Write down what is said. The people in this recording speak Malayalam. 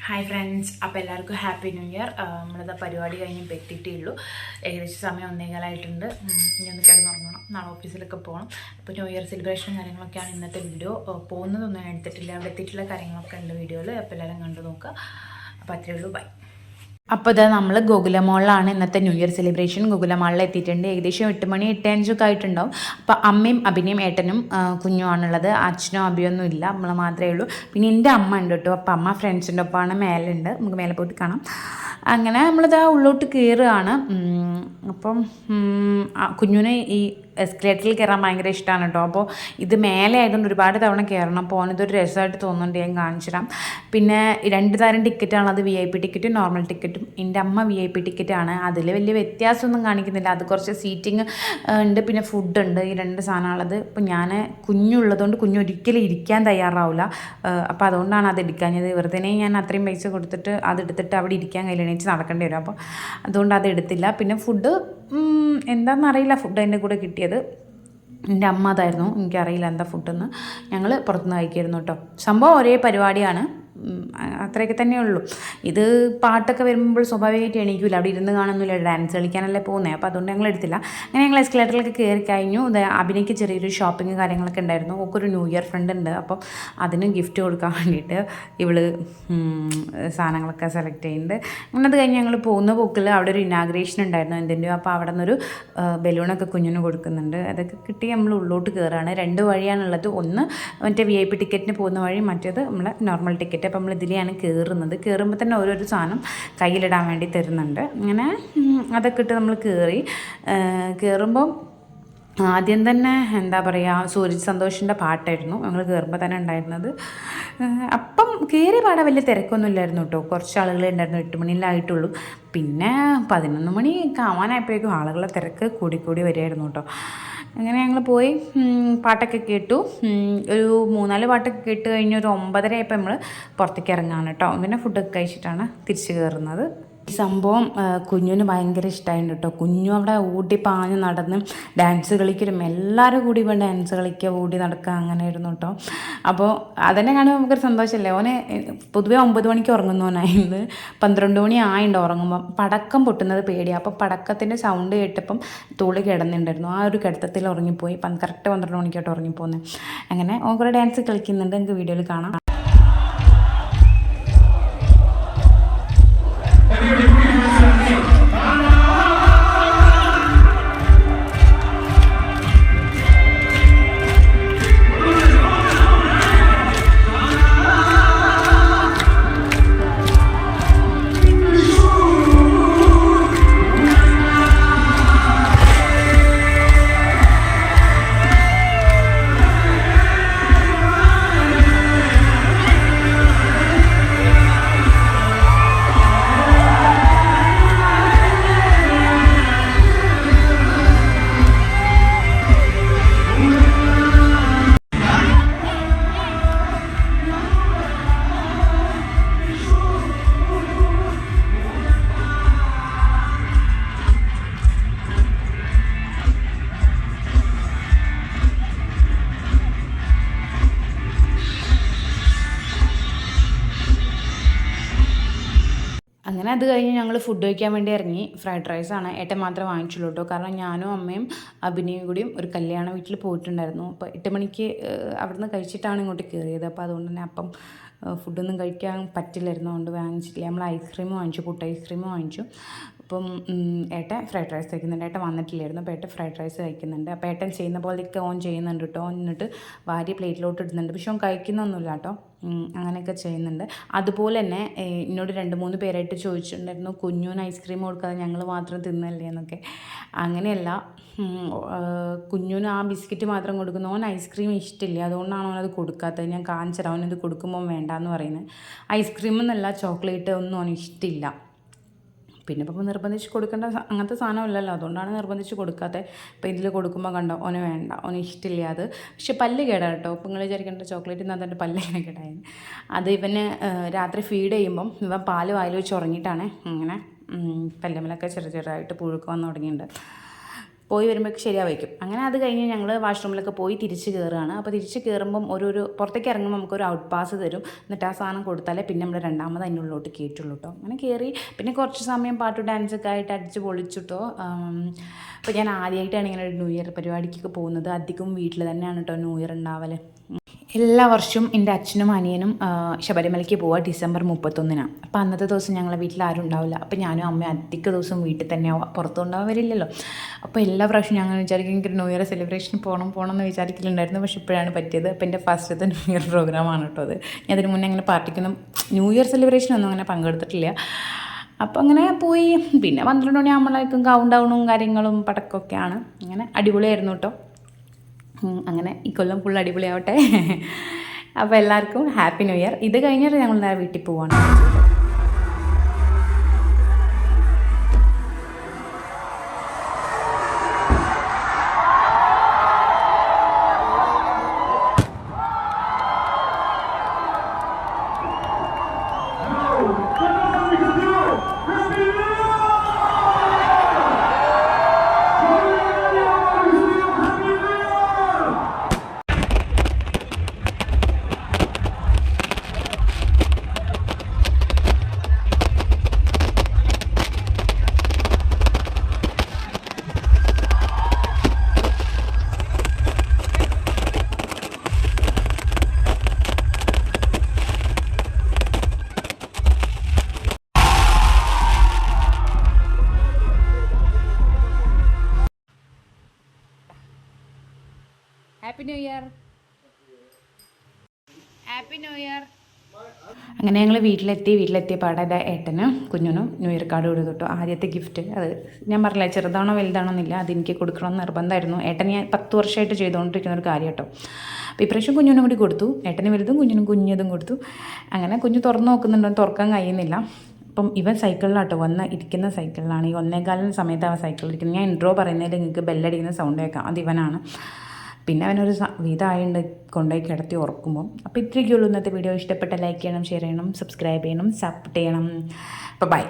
ഹായ് ഫ്രണ്ട്സ്, അപ്പോൾ എല്ലാവർക്കും ഹാപ്പി ന്യൂ ഇയർ. നമ്മളിത് പരിപാടി കഴിഞ്ഞ് എത്തിയിട്ടേ ഉള്ളൂ. ഏകദേശം സമയം 1:15 ഇനി ഒന്ന് കിടന്നുറങ്ങണം. നാളെ ഓഫീസിലൊക്കെ പോകണം. അപ്പോൾ ന്യൂ ഇയർ സെലിബ്രേഷനും കാര്യങ്ങളൊക്കെയാണ് ഇന്നത്തെ വീഡിയോ. പോകുന്നതൊന്നും ഞാൻ എടുത്തിട്ടില്ല, അവിടെ എത്തിയിട്ടുള്ള കാര്യങ്ങളൊക്കെ ഉണ്ട് വീഡിയോയിൽ. അപ്പോൾ എല്ലാവരും കണ്ടു നോക്കുക. അപ്പോൾ അത്രയേ ഉള്ളൂ, ബൈ. അപ്പോൾ ഇത് നമ്മൾ ഗോകുലമോളിലാണ് ഇന്നത്തെ ന്യൂ ഇയർ സെലിബ്രേഷൻ. ഗോകുലമാളിൽ എത്തിയിട്ടുണ്ട്. ഏകദേശം 8 മണി 8:05 ആയിട്ടുണ്ടാവും. അപ്പോൾ അമ്മയും അഭിനയും ഏട്ടനും കുഞ്ഞുമാണുള്ളത്. അച്ഛനും അഭിയൊന്നും ഇല്ല, നമ്മൾ മാത്രമേ ഉള്ളൂ. പിന്നെ എൻ്റെ അമ്മ ഉണ്ട് കേട്ടോ. അപ്പോൾ അമ്മ ഫ്രണ്ട്സിൻ്റെ ഒപ്പമാണ്, മേലുണ്ട്. നമുക്ക് മേലെ പോയിട്ട് കാണാം. അങ്ങനെ നമ്മളിതാ ഉള്ളോട്ട് കയറുകയാണ്. അപ്പം കുഞ്ഞിന് ഈ എസ്കലേറ്ററിൽ കയറാൻ ഭയങ്കര ഇഷ്ടമാണ് കേട്ടോ. അപ്പോൾ ഇത് മേലെ ആയതുകൊണ്ട് ഒരുപാട് തവണ കയറണം. അപ്പോൾ അവനിതൊരു രസമായിട്ട് തോന്നുന്നുണ്ട്. ഞാൻ കാണിച്ചു തരാം. പിന്നെ 2 തരം ടിക്കറ്റാണ്. അത് VIP ടിക്കറ്റും നോർമൽ ടിക്കറ്റും. എൻ്റെ അമ്മ VIP ടിക്കറ്റാണ്. അതിൽ വലിയ വ്യത്യാസമൊന്നും കാണിക്കുന്നില്ല. അത് കുറച്ച് സീറ്റിംഗ് ഉണ്ട്, പിന്നെ ഫുഡ് ഉണ്ട്. ഈ 2 സാധനമുള്ളത്. ഇപ്പോൾ ഞാൻ കുഞ്ഞുള്ളതുകൊണ്ട് കുഞ്ഞ് ഒരിക്കലും ഇരിക്കാൻ തയ്യാറാവില്ല. അപ്പോൾ അതുകൊണ്ടാണ് അത് എടുക്കാഞ്ഞത്. വെറുതെ ഞാൻ അത്രയും പൈസ കൊടുത്തിട്ട് അതെടുത്തിട്ട് അവിടെ ഇരിക്കാൻ കയ്യിലെണീച്ച് നടക്കേണ്ടി വരും. അപ്പോൾ അതുകൊണ്ട് അത് എടുത്തില്ല. പിന്നെ ഫുഡ് എന്താണെന്നറിയില്ല, ഫുഡ് അതിൻ്റെ കൂടെ കിട്ടിയത്. എൻ്റെ അമ്മ അതായിരുന്നു, എനിക്കറിയില്ല എന്താ ഫുഡെന്ന്. ഞങ്ങൾ പുറത്തുനിന്ന് കഴിക്കായിരുന്നു കേട്ടോ. സംഭവം ഒരേ പരിപാടിയാണ്, അത്രയൊക്കെ തന്നെ ഉള്ളൂ. ഇത് പാട്ടൊക്കെ വരുമ്പോൾ സ്വാഭാവികമായിട്ട് എണീക്കില്ല, അവിടെ ഇരുന്ന് കാണുന്നില്ല, ഡാൻസ് കളിക്കാനല്ലേ പോകുന്നത്. അപ്പോൾ അതുകൊണ്ട് ഞങ്ങൾ എടുത്തില്ല. അങ്ങനെ ഞങ്ങൾ എസ്കലേറ്ററിലൊക്കെ കയറി കഴിഞ്ഞു. അഭിനയ്ക്ക് ചെറിയൊരു ഷോപ്പിംഗ് കാര്യങ്ങളൊക്കെ ഉണ്ടായിരുന്നു. ഓക്കൊരു ന്യൂ ഇയർ ഫ്രണ്ട് ഉണ്ട്. അപ്പം അതിന് ഗിഫ്റ്റ് കൊടുക്കാൻ വേണ്ടിയിട്ട് ഇവൾ സാധനങ്ങളൊക്കെ സെലക്ട് ചെയ്യുന്നുണ്ട്. അങ്ങനെ അത് കഴിഞ്ഞ് ഞങ്ങൾ പോകുന്ന പോക്കിൽ അവിടെ ഒരു ഇനാഗ്രേഷൻ ഉണ്ടായിരുന്നു എന്തിൻ്റെയോ. അപ്പോൾ അവിടെ നിന്നൊരു ബലൂണൊക്കെ കുഞ്ഞിന് കൊടുക്കുന്നുണ്ട്. അതൊക്കെ കിട്ടി നമ്മൾ ഉള്ളോട്ട് കയറുകയാണ്. 2 വഴിയാണുള്ളത്. ഒന്ന് മറ്റേ VIP ടിക്കറ്റിന് പോകുന്ന വഴി, മറ്റേത് നമ്മളെ നോർമൽ ടിക്കറ്റ്. അപ്പോൾ നമ്മൾ ഇതിലെയാണ് കയറുന്നത്. കയറുമ്പോൾ തന്നെ ഓരോരോ സാധനം കയ്യിലിടാൻ വേണ്ടി തരുന്നുണ്ട്. അങ്ങനെ അതൊക്കെ ഇട്ട് നമ്മൾ കയറുമ്പം ആദ്യം തന്നെ എന്താ പറയുക, സൂരജ് സന്തോഷിൻ്റെ പാട്ടായിരുന്നു ഞങ്ങൾ കയറുമ്പോൾ തന്നെ ഉണ്ടായിരുന്നത്. അപ്പം കയറിയ പാടാൻ വലിയ തിരക്കൊന്നും ഇല്ലായിരുന്നു കേട്ടോ. കുറച്ച് ആളുകളെ ഉണ്ടായിരുന്നു. 8 മണിയിലായിട്ടുള്ളൂ. പിന്നെ 11 മണി ആവാനായപ്പോഴേക്കും ആളുകളെ തിരക്ക് കൂടി വരികയായിരുന്നു കേട്ടോ. അങ്ങനെ ഞങ്ങൾ പോയി പാട്ടൊക്കെ കേട്ടു. ഒരു 3-4 പാട്ടൊക്കെ കേട്ട് കഴിഞ്ഞ് ഒരു 9:30 ആയപ്പോൾ നമ്മൾ പുറത്തേക്ക് ഇറങ്ങാണ് കേട്ടോ. പിന്നെ ഫുഡൊക്കെ കഴിച്ചിട്ടാണ് തിരിച്ച് കയറുന്നത്. ഈ സംഭവം കുഞ്ഞിന് ഭയങ്കര ഇഷ്ടമായിട്ടുണ്ട് കേട്ടോ. കുഞ്ഞു അവിടെ ഓടി പാഞ്ഞ് നടന്ന് ഡാൻസ് കളിക്കലും എല്ലാവരും കൂടി ഇവിടെ ഡാൻസ് കളിക്കുക, ഓടി നടക്കുക, അങ്ങനെ ആയിരുന്നു കേട്ടോ. അപ്പോൾ അതന്നെ കാണുമ്പോൾ നമുക്കൊരു സന്തോഷമല്ലേ. ഓന് പൊതുവേ 9 മണിക്ക് ഉറങ്ങുന്നവനായിരുന്നു. 12 മണി ആയിട്ടുണ്ട് ഉറങ്ങുമ്പം. പടക്കം പൊട്ടുന്നത് പേടിയാണ്. അപ്പോൾ പടക്കത്തിൻ്റെ സൗണ്ട് കേട്ടപ്പം തോളി കിടന്നിട്ടുണ്ടായിരുന്നു. ആ ഒരു കിടത്തത്തിൽ ഉറങ്ങിപ്പോയി. കറക്റ്റ് 12 മണിക്കായിട്ട് ഉറങ്ങിപ്പോകുന്നത്. അങ്ങനെ ഓൻ കുറേ ഡാൻസ് കളിക്കുന്നുണ്ട്, നമുക്ക് വീഡിയോയിൽ കാണാം. അങ്ങനെ അത് കഴിഞ്ഞ് ഞങ്ങൾ ഫുഡ് കഴിക്കാൻ വേണ്ടി ഇറങ്ങി. ഫ്രൈഡ് റൈസാണ്. ഏട്ടൻ മാത്രമേ വാങ്ങിച്ചുള്ളൂ കേട്ടോ. കാരണം ഞാനും അമ്മയും അഭിനയും കൂടിയും ഒരു കല്യാണ വീട്ടിൽ പോയിട്ടുണ്ടായിരുന്നു. അപ്പോൾ 8 മണിക്ക് അവിടുന്ന് കഴിച്ചിട്ടാണ് ഇങ്ങോട്ട് കയറിയത്. അപ്പോൾ അതുകൊണ്ട് തന്നെ അപ്പം ഫുഡൊന്നും കഴിക്കാൻ പറ്റില്ലായിരുന്നു, അതുകൊണ്ട് വാങ്ങിച്ചിട്ടില്ല. നമ്മൾ ഐസ്ക്രീം വാങ്ങിച്ചു, പുട്ട് ഐസ്ക്രീം വാങ്ങിച്ചു. അപ്പം ഏട്ടൻ ഫ്രൈഡ് റൈസ് കഴിക്കുന്നുണ്ട്. ഏട്ടൻ വന്നിട്ടില്ലായിരുന്നു. അപ്പോൾ ഏട്ടൻ ഫ്രൈഡ് റൈസ് കഴിക്കുന്നുണ്ട്. അപ്പോൾ ഏട്ടൻ ചെയ്യുന്ന പോലെയൊക്കെ ഓൺ ചെയ്യുന്നുണ്ട് കേട്ടോ. എന്നിട്ട് വാരി പ്ലേറ്റിലോട്ട് ഇടുന്നുണ്ട്. പക്ഷെ ഓൻ കഴിക്കുന്നൊന്നുമില്ല കേട്ടോ. അങ്ങനെയൊക്കെ ചെയ്യുന്നുണ്ട്. അതുപോലെ തന്നെ എന്നോട് 2-3 പേരായിട്ട് ചോദിച്ചിട്ടുണ്ടായിരുന്നു, കുഞ്ഞൂന് ഐസ്ക്രീം കൊടുക്കാതെ ഞങ്ങൾ മാത്രം തിന്നല്ലേ എന്നൊക്കെ. അങ്ങനെയല്ല, കുഞ്ഞൂന് ആ ബിസ്ക്കറ്റ് മാത്രം കൊടുക്കുന്നു. ഓൻ ഐസ്ക്രീം ഇഷ്ടമില്ല, അതുകൊണ്ടാണ് ഓനത് കൊടുക്കാത്തത്. ഞാൻ കാണിച്ചുതരാം. ഓനത് കൊടുക്കുമ്പോൾ വേണ്ടാന്ന് പറയുന്നത്. ഐസ്ക്രീം എന്നല്ല, ചോക്ലേറ്റ് ഒന്നും ഓന് ഇഷ്ടമില്ല. പിന്നെ ഇപ്പോൾ നിർബന്ധിച്ച് കൊടുക്കേണ്ട അങ്ങനത്തെ സാധനമില്ലല്ലോ, അതുകൊണ്ടാണ് നിർബന്ധിച്ച് കൊടുക്കാത്തത്. ഇപ്പോൾ ഇതിൽ കൊടുക്കുമ്പോൾ കണ്ടോ, ഓന് വേണ്ട, ഓന് ഇഷ്ടമില്ല അത്. പക്ഷെ പല്ല് കേടാ കേട്ടോ. അപ്പോൾ നിങ്ങൾ വിചാരിക്കേണ്ട ചോക്ലേറ്റ് തിന്നാൻ പല്ല് ഇങ്ങനെ കേടായത്. അത് ഇവന് രാത്രി ഫീഡ് ചെയ്യുമ്പം ഇവൻ പാല് വായിൽ വെച്ച് ഉറങ്ങിയിട്ടാണ് ഇങ്ങനെ പല്ലുമ്മലൊക്കെ ചെറുതായിട്ട് പുഴുക്ക് വന്ന് തുടങ്ങിയിട്ടുണ്ട്. പോയി വരുമ്പോഴേക്ക് ശരിയായിരിക്കും. അങ്ങനെ അത് കഴിഞ്ഞ് ഞങ്ങൾ വാഷ്റൂമിലൊക്കെ പോയി തിരിച്ച് കയറുകയാണ്. അപ്പോൾ തിരിച്ച് കയറുമ്പം പുറത്തേക്ക് ഇറങ്ങുമ്പോൾ നമുക്കൊരു ഔട്ട് പാസ് തരും. എന്നിട്ട് ആ സാധനം കൊടുത്താലേ പിന്നെ നമ്മൾ രണ്ടാമത് അതിൻ്റെ ഉള്ളിലോട്ട് കയറ്റുള്ളൂ കേട്ടോ. അങ്ങനെ കയറി പിന്നെ കുറച്ച് സമയം പാട്ട് ഡാൻസൊക്കെ ആയിട്ട് അടിച്ച് പൊളിച്ചിട്ടോ. അപ്പോൾ ഞാൻ ആദ്യമായിട്ടാണ് ഇങ്ങനെ ഒരു ന്യൂ ഇയർ പരിപാടിക്കൊക്കെ പോകുന്നത്. അധികം വീട്ടിൽ തന്നെയാണ് കേട്ടോ ന്യൂ ഇയർ ഉണ്ടാവൽ. എല്ലാ വർഷവും എൻ്റെ അച്ഛനും അനിയനും ശബരിമലയ്ക്ക് പോവുക ഡിസംബർ 31. അപ്പോൾ അന്നത്തെ ദിവസം ഞങ്ങളെ വീട്ടിൽ ആരും ഉണ്ടാവില്ല. അപ്പോൾ ഞാനും അമ്മയും അധിക ദിവസം വീട്ടിൽ തന്നെ പുറത്തുണ്ടാവാൻ വരില്ലല്ലോ. അപ്പോൾ എല്ലാ പ്രാവശ്യവും ഞങ്ങൾ വിചാരിക്കും എനിക്ക് ന്യൂ ഇയർ സെലിബ്രേഷൻ പോകണം എന്ന് വിചാരിക്കലുണ്ടായിരുന്നു. പക്ഷേ ഇപ്പോഴാണ് പറ്റിയത്. അപ്പോൾ എൻ്റെ ഫസ്റ്റത്തെ ന്യൂ ഇയർ പ്രോഗ്രാമാണ് കേട്ടോ അത്. ഞാൻ അതിന് മുന്നേ അങ്ങനെ പാർട്ടിക്കൊന്നും ന്യൂ ഇയർ സെലിബ്രേഷനൊന്നും അങ്ങനെ പങ്കെടുത്തിട്ടില്ല. അപ്പോൾ അങ്ങനെ പോയി. പിന്നെ 12 മണിയാകുമ്പോഴേക്കും കൗണ്ട് ഡൗണും കാര്യങ്ങളും പടക്കമൊക്കെയാണ്. അങ്ങനെ അടിപൊളിയായിരുന്നു കേട്ടോ. അങ്ങനെ ഈ കൊല്ലം ഫുൾ അടിപൊളിയാവട്ടെ. അപ്പോൾ എല്ലാവർക്കും ഹാപ്പി ന്യൂ ഇയർ. ഇത് കഴിഞ്ഞിട്ട് ഞങ്ങൾ നേരെ വീട്ടിൽ പോവാണ്. Happy new year. Happy new year. അങ്ങനെ ഞങ്ങൾ വീട്ടിലെത്തിയ പാടെ ഏട്ടനും കുഞ്ഞിനും ന്യൂ ഇയർ കാർഡ് കൊടുത്തു. ആദ്യത്തെ ഗിഫ്റ്റ് അത് ഞാൻ പറഞ്ഞില്ല, ചെറുതാണോ വലുതാണോ എന്നില്ല, അതെനിക്ക് കൊടുക്കണമെന്ന് നിർബന്ധമായിരുന്നു. ഏട്ടൻ ഞാൻ 10 വർഷമായിട്ട് ചെയ്തുകൊണ്ടിരിക്കുന്ന ഒരു കാര്യം കേട്ടോ. അപ്പോൾ ഇപ്രാവശ്യം കുഞ്ഞിനും കൂടി കൊടുത്തു. ഏട്ടന് വലുതും കുഞ്ഞിനും കുഞ്ഞതും കൊടുത്തു. അങ്ങനെ കുഞ്ഞ് തുറന്ന് നോക്കുന്നുണ്ടോ, തുറക്കാൻ കഴിയുന്നില്ല. അപ്പം ഇവൻ സൈക്കിളിലാട്ടോ ഇരിക്കുന്ന സൈക്കിളിലാണ്. ഈ 1:15 സമയത്ത് അവൻ സൈക്കിളിൽ ഇരിക്കുന്നത്. ഞാൻ ഇൻട്രോ പറയുന്നതിൽ നിങ്ങൾക്ക് ബെല്ലടിക്കുന്ന സൗണ്ട് കേൾക്കാം, അത് ഇവനാണ്. പിന്നെ അവനൊരു വിധമായുണ്ട് കൊണ്ടുപോയി കിടത്തി ഉറക്കുമ്പം. അപ്പോൾ ഇത്രയൊക്കെയുള്ളൂ ഇന്നത്തെ വീഡിയോ. ഇഷ്ടപ്പെട്ട ലൈക്ക് ചെയ്യണം, ഷെയർ ചെയ്യണം, സബ്സ്ക്രൈബ് ചെയ്യണം, സപ്പോർട്ട് ചെയ്യണം. അപ്പോൾ ബൈ.